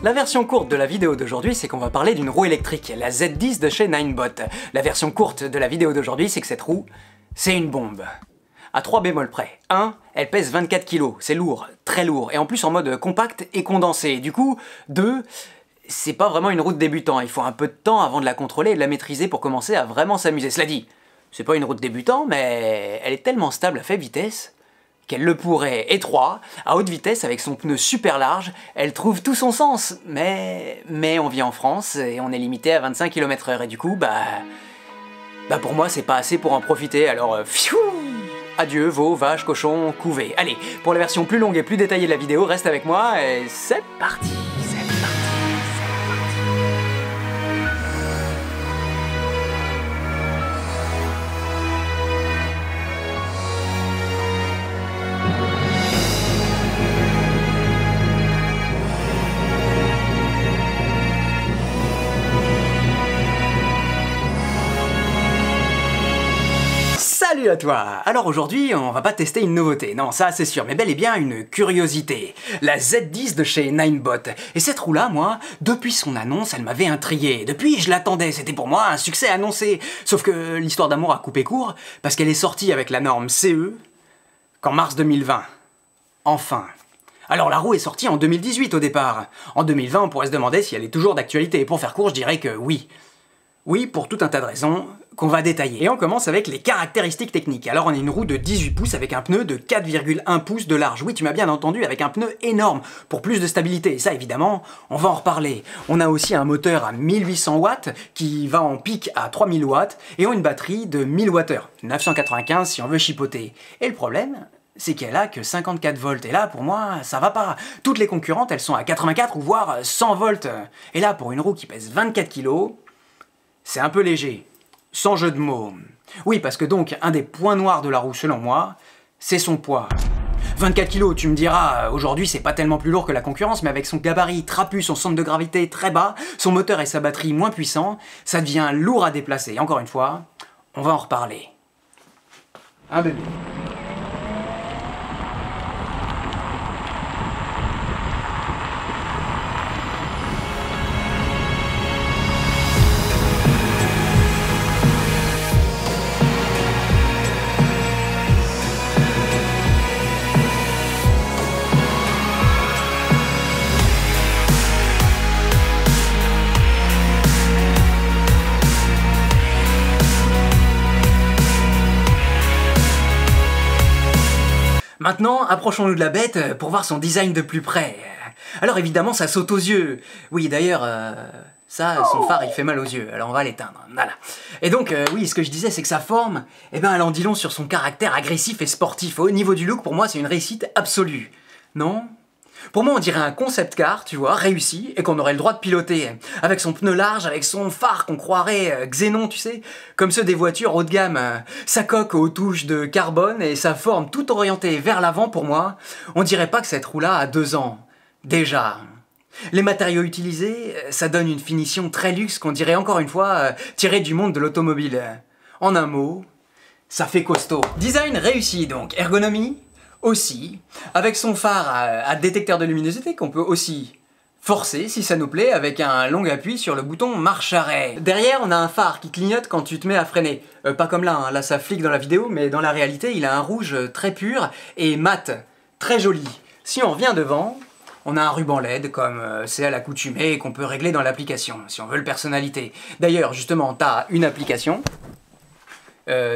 La version courte de la vidéo d'aujourd'hui, c'est qu'on va parler d'une roue électrique, la Z10 de chez Ninebot. La version courte de la vidéo d'aujourd'hui, c'est que cette roue, c'est une bombe. À 3 bémols près. 1, elle pèse 24 kg, c'est lourd, très lourd, et en plus en mode compact et condensé. Du coup, 2, c'est pas vraiment une roue de débutant, il faut un peu de temps avant de la contrôler et de la maîtriser pour commencer à vraiment s'amuser. Cela dit, c'est pas une roue de débutant, mais elle est tellement stable à faible vitesse qu'elle le pourrait. Et 3, à haute vitesse, avec son pneu super large, elle trouve tout son sens. Mais on vit en France et on est limité à 25 km/h. Et du coup, pour moi, c'est pas assez pour en profiter. Alors, fiou, adieu, veaux, vaches, cochons, couvées. Allez, pour la version plus longue et plus détaillée de la vidéo, reste avec moi et c'est parti. Salut à toi! Alors aujourd'hui, on va pas tester une nouveauté, non ça c'est sûr, mais bel et bien une curiosité. La Z10 de chez Ninebot. Et cette roue-là, moi, depuis son annonce, elle m'avait intrigué. Depuis, je l'attendais, c'était pour moi un succès annoncé. Sauf que l'histoire d'amour a coupé court, parce qu'elle est sortie avec la norme CE qu'en mars 2020. Enfin. Alors la roue est sortie en 2018 au départ. En 2020, on pourrait se demander si elle est toujours d'actualité. Et pour faire court, je dirais que oui. Oui, pour tout un tas de raisons qu'on va détailler. Et on commence avec les caractéristiques techniques. Alors on a une roue de 18 pouces avec un pneu de 4,1 pouces de large. Oui, tu m'as bien entendu, avec un pneu énorme pour plus de stabilité. Et ça, évidemment, on va en reparler. On a aussi un moteur à 1800 watts qui va en pic à 3000 watts et on a une batterie de 1000 Wh, 995 si on veut chipoter. Et le problème, c'est qu'elle a que 54 volts. Et là, pour moi, ça va pas. Toutes les concurrentes, elles sont à 84 ou voire 100 volts. Et là, pour une roue qui pèse 24 kg, c'est un peu léger. Sans jeu de mots. Oui, parce que donc, un des points noirs de la roue, selon moi, c'est son poids. 24 kg, tu me diras, aujourd'hui c'est pas tellement plus lourd que la concurrence, mais avec son gabarit trapu, son centre de gravité très bas, son moteur et sa batterie moins puissants, ça devient lourd à déplacer. Et encore une fois, on va en reparler. Un bébé. Maintenant, approchons-nous de la bête pour voir son design de plus près. Alors évidemment, ça saute aux yeux. Oui, d'ailleurs, ça, son phare, il fait mal aux yeux. Alors on va l'éteindre, voilà. Et donc, oui, ce que je disais, c'est que sa forme, elle en dit long sur son caractère agressif et sportif. Au niveau du look, pour moi, c'est une réussite absolue. Non ? Pour moi, on dirait un concept car, tu vois, réussi, et qu'on aurait le droit de piloter. Avec son pneu large, avec son phare qu'on croirait xénon, tu sais, comme ceux des voitures haut de gamme. Sa coque aux touches de carbone et sa forme tout orientée vers l'avant, pour moi, on dirait pas que cette roue-là a 2 ans. Déjà. Les matériaux utilisés, ça donne une finition très luxe qu'on dirait encore une fois tirée du monde de l'automobile. En un mot, ça fait costaud. Design réussi donc, ergonomie aussi, avec son phare à détecteur de luminosité qu'on peut aussi forcer si ça nous plaît avec un long appui sur le bouton marche-arrêt. Derrière on a un phare qui clignote quand tu te mets à freiner. Pas comme là, hein. Là ça flique dans la vidéo, mais dans la réalité il a un rouge très pur et mat, très joli. Si on revient devant, on a un ruban LED comme c'est à l'accoutumée et qu'on peut régler dans l'application si on veut le personnalité. D'ailleurs justement t'as une application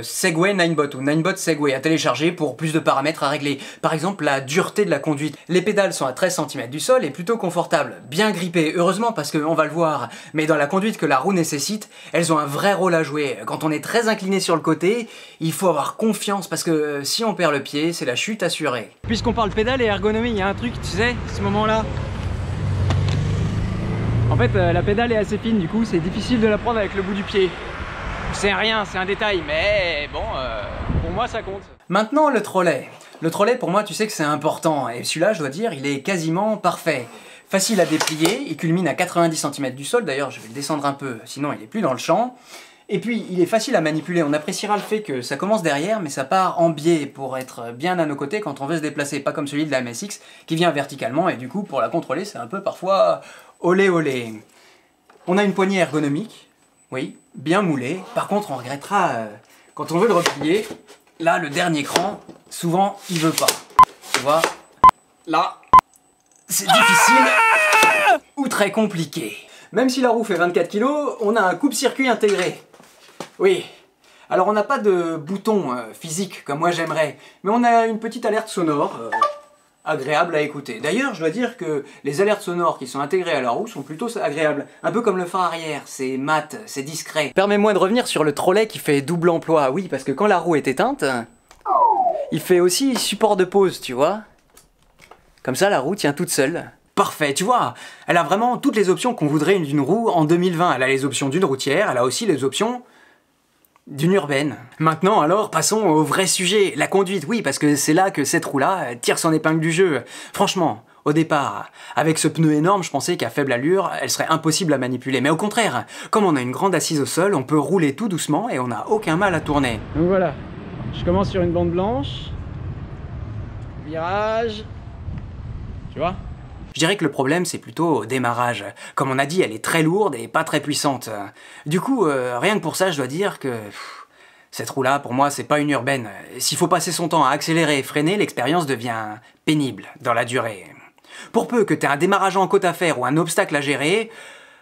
Segway Ninebot ou Ninebot Segway à télécharger pour plus de paramètres à régler. Par exemple, la dureté de la conduite. Les pédales sont à 13 cm du sol et plutôt confortables. Bien grippées, heureusement parce qu'on va le voir. Mais dans la conduite que la roue nécessite, elles ont un vrai rôle à jouer. Quand on est très incliné sur le côté, il faut avoir confiance parce que si on perd le pied, c'est la chute assurée. Puisqu'on parle pédale et ergonomie, il y a un truc, tu sais, ce moment-là. En fait, la pédale est assez fine, du coup, c'est difficile de la prendre avec le bout du pied. C'est rien, c'est un détail, mais bon, pour moi ça compte. Maintenant le trolley. Le trolley pour moi tu sais que c'est important, et celui-là je dois dire il est quasiment parfait. Facile à déplier, il culmine à 90 cm du sol, d'ailleurs je vais le descendre un peu, sinon il est plus dans le champ. Et puis il est facile à manipuler, on appréciera le fait que ça commence derrière mais ça part en biais pour être bien à nos côtés quand on veut se déplacer, pas comme celui de la MSX qui vient verticalement et du coup pour la contrôler c'est un peu parfois Olé olé. On a une poignée ergonomique, oui, bien moulée. Par contre, on regrettera quand on veut le replier. Là, le dernier cran, souvent, il veut pas. Tu vois, là, c'est difficile ou très compliqué. Même si la roue fait 24 kg, on a un coupe-circuit intégré. Oui. Alors, on n'a pas de bouton physique comme moi j'aimerais, mais on a une petite alerte sonore. Agréable à écouter. D'ailleurs, je dois dire que les alertes sonores qui sont intégrées à la roue sont plutôt agréables. Un peu comme le phare arrière, c'est mat, c'est discret. Permets-moi de revenir sur le trolley qui fait double emploi. Oui, parce que quand la roue est éteinte, il fait aussi support de pause, tu vois. Comme ça, la roue tient toute seule. Parfait, tu vois, elle a vraiment toutes les options qu'on voudrait d'une roue en 2020. Elle a les options d'une routière, elle a aussi les options d'une urbaine. Maintenant alors, passons au vrai sujet, la conduite, oui, parce que c'est là que cette roue-là tire son épingle du jeu. Franchement, au départ, avec ce pneu énorme, je pensais qu'à faible allure, elle serait impossible à manipuler. Mais au contraire, comme on a une grande assise au sol, on peut rouler tout doucement et on n'a aucun mal à tourner. Donc voilà, je commence sur une bande blanche, virage, tu vois ? Je dirais que le problème, c'est plutôt au démarrage. Comme on a dit, elle est très lourde et pas très puissante. Du coup, rien que pour ça, je dois dire que cette roue-là, pour moi, c'est pas une urbaine. S'il faut passer son temps à accélérer et freiner, l'expérience devient pénible dans la durée. Pour peu que t'aies un démarrage en côte à faire ou un obstacle à gérer,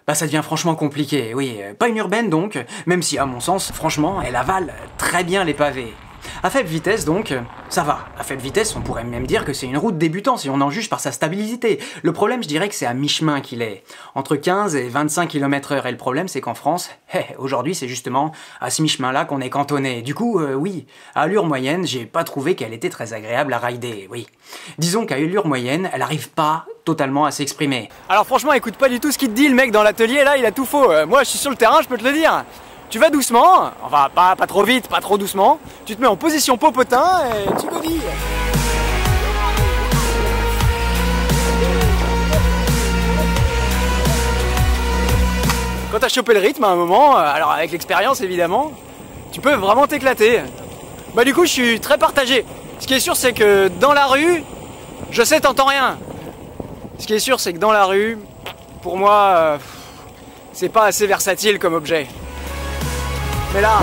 bah ça devient franchement compliqué. Oui, pas une urbaine donc, même si, à mon sens, franchement, elle avale très bien les pavés. À faible vitesse donc, ça va. À faible vitesse, on pourrait même dire que c'est une route débutant si on en juge par sa stabilité. Le problème, je dirais que c'est à mi-chemin qu'il est. Entre 15 et 25 km/h. Et le problème, c'est qu'en France, aujourd'hui, c'est justement à ce mi-chemin-là qu'on est cantonné. Du coup, oui, à allure moyenne, j'ai pas trouvé qu'elle était très agréable à rider, oui. Disons qu'à allure moyenne, elle arrive pas totalement à s'exprimer. Alors franchement, écoute pas du tout ce qu'il te dit, le mec dans l'atelier, là, il a tout faux. Moi, je suis sur le terrain, je peux te le dire. Tu vas doucement, enfin pas trop vite, pas trop doucement, tu te mets en position popotin et tu godilles. Quand t'as chopé le rythme à un moment, alors avec l'expérience évidemment, tu peux vraiment t'éclater. Bah du coup je suis très partagé. Ce qui est sûr c'est que dans la rue, je sais t'entends rien. Ce qui est sûr c'est que dans la rue, pour moi, c'est pas assez versatile comme objet. Mais là...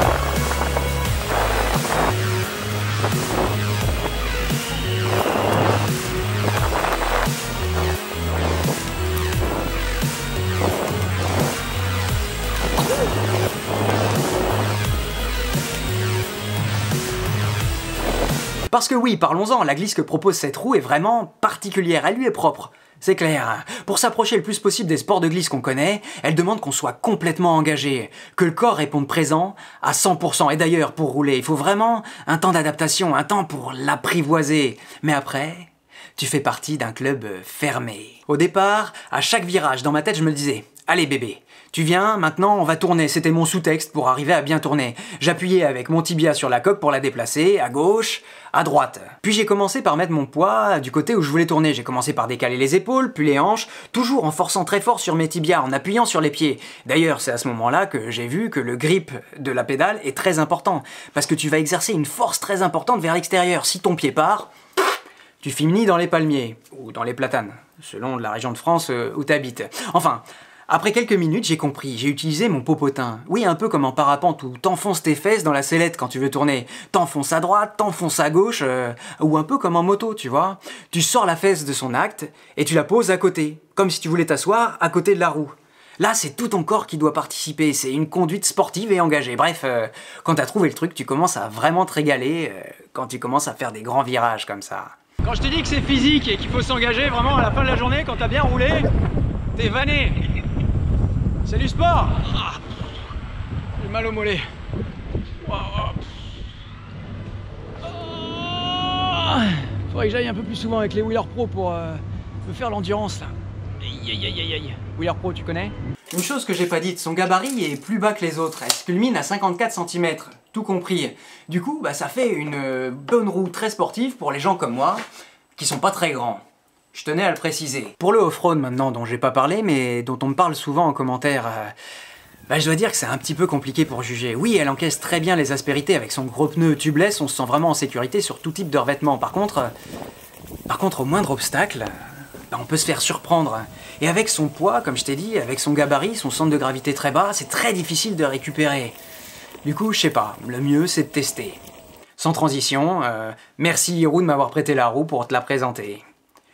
Parce que oui, parlons-en, la glisse que propose cette roue est vraiment particulière, elle lui est propre. C'est clair. Pour s'approcher le plus possible des sports de glisse qu'on connaît, elle demande qu'on soit complètement engagé, que le corps réponde présent à 100%. Et d'ailleurs, pour rouler, il faut vraiment un temps d'adaptation, un temps pour l'apprivoiser. Mais après, tu fais partie d'un club fermé. Au départ, à chaque virage, dans ma tête, je me disais « Allez bébé, tu viens, maintenant on va tourner », c'était mon sous-texte pour arriver à bien tourner. J'appuyais avec mon tibia sur la coque pour la déplacer, à gauche, à droite. Puis j'ai commencé par mettre mon poids du côté où je voulais tourner. J'ai commencé par décaler les épaules, puis les hanches, toujours en forçant très fort sur mes tibias, en appuyant sur les pieds. D'ailleurs, c'est à ce moment-là que j'ai vu que le grip de la pédale est très important, parce que tu vas exercer une force très importante vers l'extérieur. Si ton pied part, tu finis dans les palmiers, ou dans les platanes, selon la région de France où tu habites. Enfin, après quelques minutes, j'ai compris, j'ai utilisé mon popotin. Oui, un peu comme en parapente où t'enfonces tes fesses dans la sellette quand tu veux tourner. T'enfonces à droite, t'enfonces à gauche, ou un peu comme en moto, tu vois. Tu sors la fesse de son acte et tu la poses à côté, comme si tu voulais t'asseoir à côté de la roue. Là, c'est tout ton corps qui doit participer, c'est une conduite sportive et engagée. Bref, quand t'as trouvé le truc, tu commences à vraiment te régaler quand tu commences à faire des grands virages comme ça. Quand je te dis que c'est physique et qu'il faut s'engager vraiment à la fin de la journée, quand t'as bien roulé, t'es vanné. C'est du sport. J'ai mal au mollet. Faudrait que j'aille un peu plus souvent avec les Wheeler Pro pour me faire l'endurance là. Aïe. Wheeler Pro, tu connais? Une chose que j'ai pas dite, son gabarit est plus bas que les autres. Elle se culmine à 54 cm, tout compris. Du coup, bah, ça fait une bonne roue très sportive pour les gens comme moi, qui sont pas très grands. Je tenais à le préciser. Pour le off-road maintenant, dont j'ai pas parlé, mais dont on me parle souvent en commentaire, bah, je dois dire que c'est un petit peu compliqué pour juger. Oui, elle encaisse très bien les aspérités avec son gros pneu tubeless, on se sent vraiment en sécurité sur tout type de revêtement. Par contre, au moindre obstacle, on peut se faire surprendre. Et avec son poids, comme je t'ai dit, avec son gabarit, son centre de gravité très bas, c'est très difficile de récupérer. Du coup, je sais pas, le mieux c'est de tester. Sans transition, merci Hirou de m'avoir prêté la roue pour te la présenter.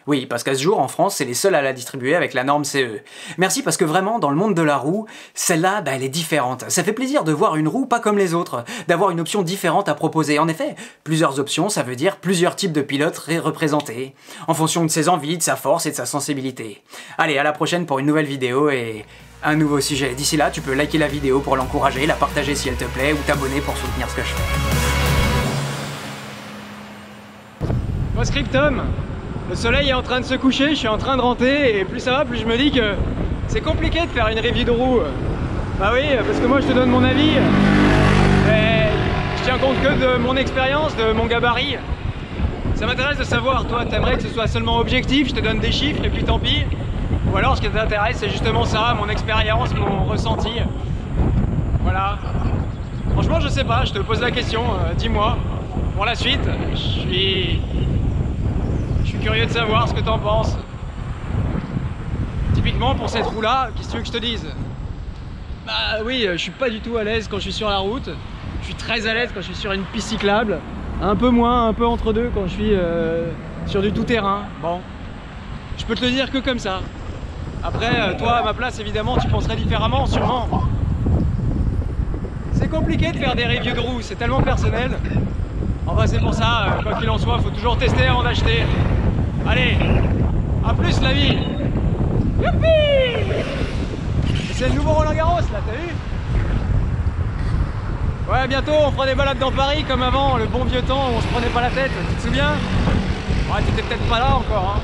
Oui, parce qu'à ce jour, en France, c'est les seuls à la distribuer avec la norme CE. Merci parce que vraiment, dans le monde de la roue, celle-là, elle est différente. Ça fait plaisir de voir une roue pas comme les autres, d'avoir une option différente à proposer. En effet, plusieurs options, ça veut dire plusieurs types de pilotes représentés, en fonction de ses envies, de sa force et de sa sensibilité. Allez, à la prochaine pour une nouvelle vidéo et un nouveau sujet. D'ici là, tu peux liker la vidéo pour l'encourager, la partager si elle te plaît, ou t'abonner pour soutenir ce que je fais. Post-scriptum, le soleil est en train de se coucher, je suis en train de rentrer et plus ça va, plus je me dis que c'est compliqué de faire une review de roue. Bah oui, parce que moi je te donne mon avis, et je tiens compte que de mon expérience, de mon gabarit. Ça m'intéresse de savoir, toi t'aimerais que ce soit seulement objectif, je te donne des chiffres et puis tant pis. Ou alors ce qui t'intéresse c'est justement ça, mon expérience, mon ressenti. Voilà. Franchement je sais pas, je te pose la question, dis-moi. Pour la suite, je suis curieux de savoir ce que t'en penses. Typiquement pour cette roue là, qu'est-ce que tu veux que je te dise? Bah oui, je suis pas du tout à l'aise quand je suis sur la route. Je suis très à l'aise quand je suis sur une piste cyclable. Un peu moins, un peu entre deux quand je suis sur du tout-terrain. Bon, je peux te le dire que comme ça. Après, toi à ma place évidemment tu penserais différemment, sûrement. C'est compliqué de faire des reviews de roues, c'est tellement personnel. Enfin c'est pour ça, quoi qu'il en soit, faut toujours tester avant d'acheter. Allez, à plus la vie. Youpi! C'est le nouveau Roland Garros là, t'as vu? Ouais, bientôt on fera des balades dans Paris comme avant, le bon vieux temps où on se prenait pas la tête, tu te souviens? Ouais, t'étais peut-être pas là encore, hein.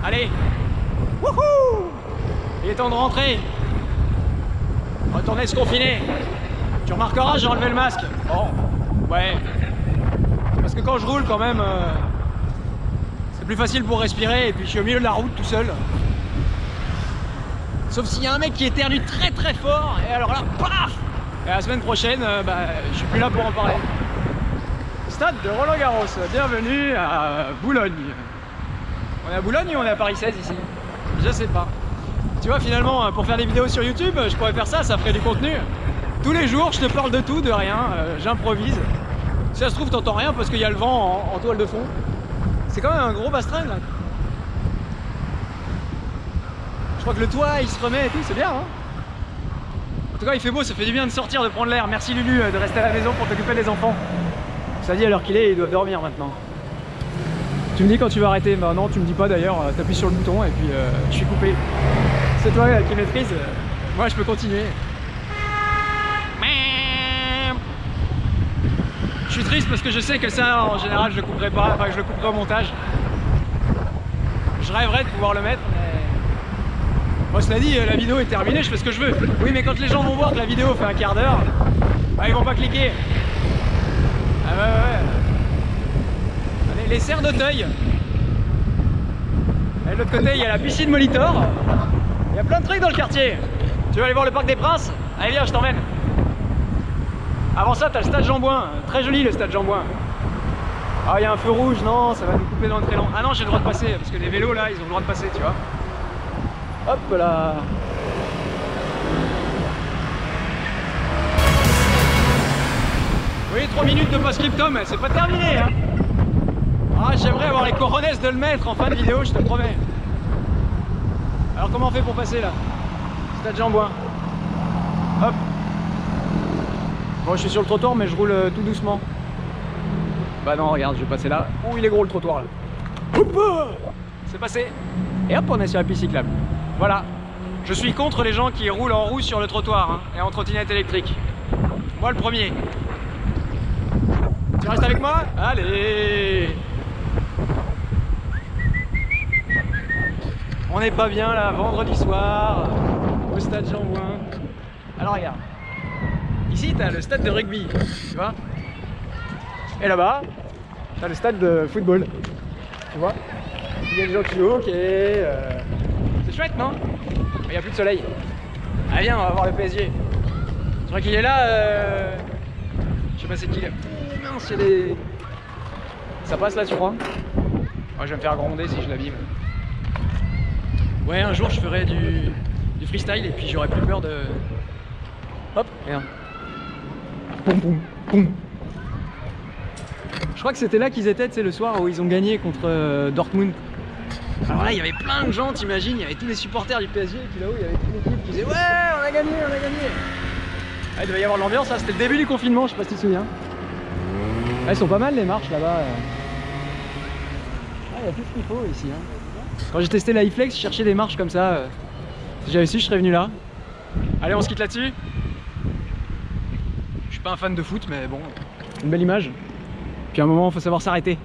Allez, wouhou! Il est temps de rentrer. Retourner se confiner. Tu remarqueras, j'ai enlevé le masque. Bon, ouais. Parce que quand je roule quand même, c'est plus facile pour respirer et puis je suis au milieu de la route tout seul. Sauf s'il y a un mec qui éternue très très fort et alors là, paf! Et la semaine prochaine, je suis plus là pour en parler. Stade de Roland Garros, bienvenue à Boulogne. On est à Boulogne ou on est à Paris 16 ici? Je sais pas. Tu vois finalement, pour faire des vidéos sur YouTube, je pourrais faire ça, ça ferait du contenu. Tous les jours, je te parle de tout, de rien, j'improvise. Si ça se trouve, t'entends rien parce qu'il y a le vent en toile de fond. C'est quand même un gros bastringue là. Je crois que le toit il se remet et tout, c'est bien hein. En tout cas il fait beau, ça fait du bien de sortir, de prendre l'air. Merci Lulu de rester à la maison pour t'occuper des enfants. Ça dit à l'heure qu'il est, ils doivent dormir maintenant. Tu me dis quand tu vas arrêter? Bah non, tu me dis pas d'ailleurs, t'appuies sur le bouton et puis je suis coupé. C'est toi qui maîtrise, moi je peux continuer. Je suis triste parce que je sais que ça en général je le couperai pas, enfin je le couperai au montage. Je rêverais de pouvoir le mettre, mais... Moi cela dit, la vidéo est terminée, je fais ce que je veux. Oui mais quand les gens vont voir que la vidéo fait un quart d'heure, bah, ils vont pas cliquer. Ah ouais. Allez, les serres d'Auteuil. Et de l'autre côté il y a la piscine Molitor. Il y a plein de trucs dans le quartier. Tu veux aller voir le Parc des Princes? Allez viens, je t'emmène. Avant ça, t'as le stade Jean-Bouin, très joli le stade Jean-Bouin. Ah, il y a un feu rouge, non, ça va nous couper dans le très long. Ah non, j'ai le droit de passer, parce que les vélos là, ils ont le droit de passer, tu vois. Hop là. Oui, 3 minutes de post-scriptum, c'est pas terminé, hein. Ah, j'aimerais avoir les cojones de le mettre en fin de vidéo, je te promets. Alors comment on fait pour passer là? Stade Jean-Bouin. Hop. Bon, je suis sur le trottoir, mais je roule tout doucement. Bah non, regarde, je vais passer là. Oh, il est gros le trottoir là. C'est passé. Et hop, on est sur la piste cyclable. Voilà. Je suis contre les gens qui roulent en roue sur le trottoir hein, et en trottinette électrique. Moi le premier. Tu restes avec moi? Allez. On n'est pas bien là, vendredi soir, au stade Jean-Bouin. Alors regarde. Ici, tu as le stade de rugby, tu vois. Et là-bas, tu as le stade de football, tu vois. Il y a des gens qui jouent, ok. C'est chouette, non? Mais il n'y a plus de soleil. Ah viens, on va voir le PSG. Tu crois qu'il est là Je sais pas c'est qui là. Mince, il y a des... Ça passe là, tu crois? Moi, je vais me faire gronder si je l'abîme. Ouais, un jour je ferai du freestyle et puis j'aurai plus peur de... Hop, regarde. Poum, poum, poum. Je crois que c'était là qu'ils étaient, tu sais, le soir où ils ont gagné contre Dortmund. Alors là, il y avait plein de gens, t'imagines, il y avait tous les supporters du PSG, et puis là-haut, il y avait toute l'équipe qui disait ouais, on a gagné, on a gagné. Ah, il devait y avoir de l'ambiance, là, c'était le début du confinement, je sais pas si tu te souviens. Ah, elles sont pas mal les marches là-bas. Ah, il y a tout ce qu'il faut ici. Hein. Quand j'ai testé la iFlex, je cherchais des marches comme ça. Si j'avais su, je serais venu là. Allez, on se quitte là-dessus. Je suis pas un fan de foot, mais bon, une belle image. Puis à un moment, il faut savoir s'arrêter.